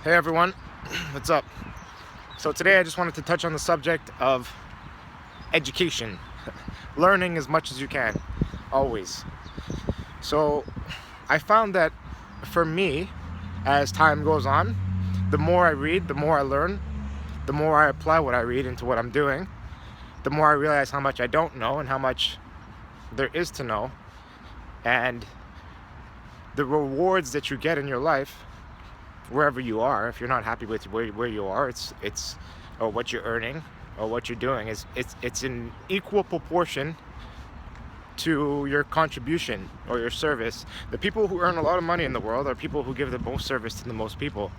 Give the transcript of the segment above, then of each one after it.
Hey everyone, what's up? So today I just wanted to touch on the subject of education. Learning as much as you can, always. So I found that for me, as time goes on, the more I read, the more I learn, the more I apply what I read into what I'm doing, the more I realize how much I don't know and how much there is to know. And the rewards that you get in your life, wherever you are, if you're not happy with where you are, it's or what you're earning or what you're doing, is it's in equal proportion to your contribution or your service. The people who earn a lot of money in the world are people who give the most service to the most people.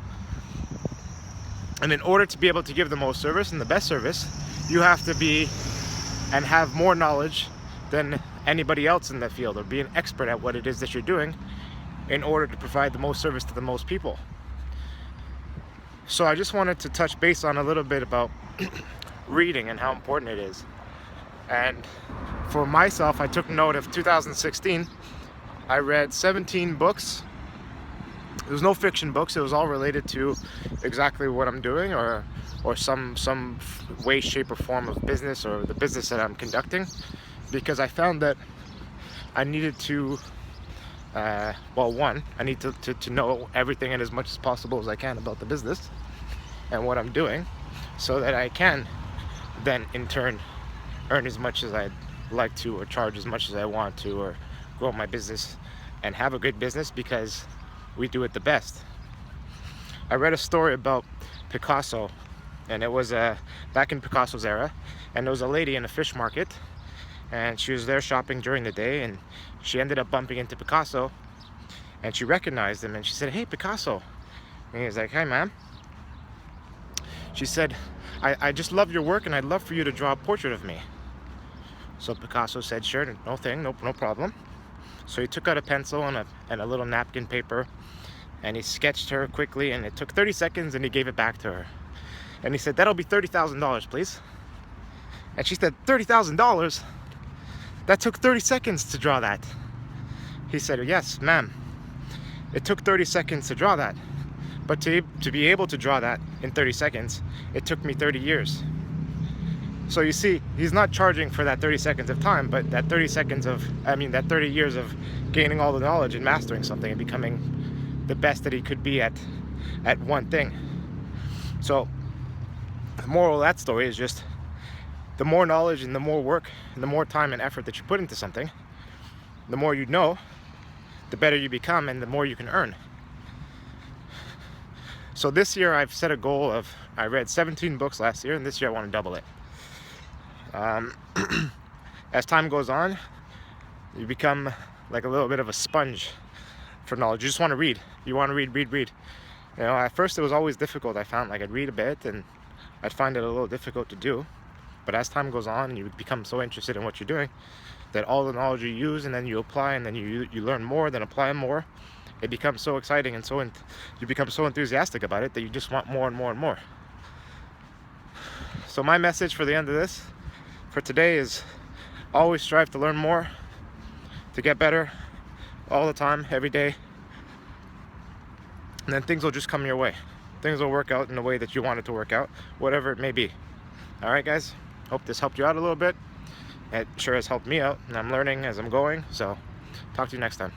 And in order to be able to give the most service and the best service, you have to be and have more knowledge than anybody else in that field, or be an expert at what it is that you're doing in order to provide the most service to the most people. So I just wanted to touch base on a little bit about reading and how important it is. And for myself, I took note of 2016. I read 17 books. There was no fiction books. It was all related to exactly what I'm doing, or some way, shape, or form of business, or the business that I'm conducting, because I found that I needed to one, I need to know everything and as much as possible as I can about the business and what I'm doing, so that I can then in turn earn as much as I'd like to, or charge as much as I want to, or grow my business and have a good business, because we do it the best. I read a story about Picasso, and it was back in Picasso's era, and there was a lady in a fish market, and she was there shopping during the day, and she ended up bumping into Picasso, and she recognized him, and she said, "Hey, Picasso." And he was like, "Hi, ma'am." She said, I just love your work, and I'd love for you to draw a portrait of me." So Picasso said, "Sure, no problem." So he took out a pencil and a little napkin paper, and he sketched her quickly, and it took 30 seconds, and he gave it back to her. And he said, "That'll be $30,000, please." And she said, $30,000? That took 30 seconds to draw that. He said, "Yes, ma'am. It took 30 seconds to draw that. But to be able to draw that in 30 seconds, it took me 30 years. So you see, he's not charging for that 30 seconds of time, but that 30 years of gaining all the knowledge and mastering something and becoming the best that he could be at one thing. So the moral of that story is just, the more knowledge and the more work and the more time and effort that you put into something, the more you know, the better you become, and the more you can earn. So this year I've set a goal of, I read 17 books last year, and this year I want to double it. As time goes on, you become like a little bit of a sponge for knowledge. You just want to read. You want to read. You know, at first it was always difficult. I found, like, I'd read a bit and I'd find it a little difficult to do. But as time goes on and you become so interested in what you're doing, that all the knowledge you use and then you apply, and then you learn more, then apply more, it becomes so exciting, and you become so enthusiastic about it that you just want more and more and more. So my message for the end of this, for today, is always strive to learn more, to get better all the time, every day, and then things will just come your way. Things will work out in the way that you want it to work out, whatever it may be. All right, guys, hope this helped you out a little bit. It sure has helped me out, and I'm learning as I'm going. So talk to you next time.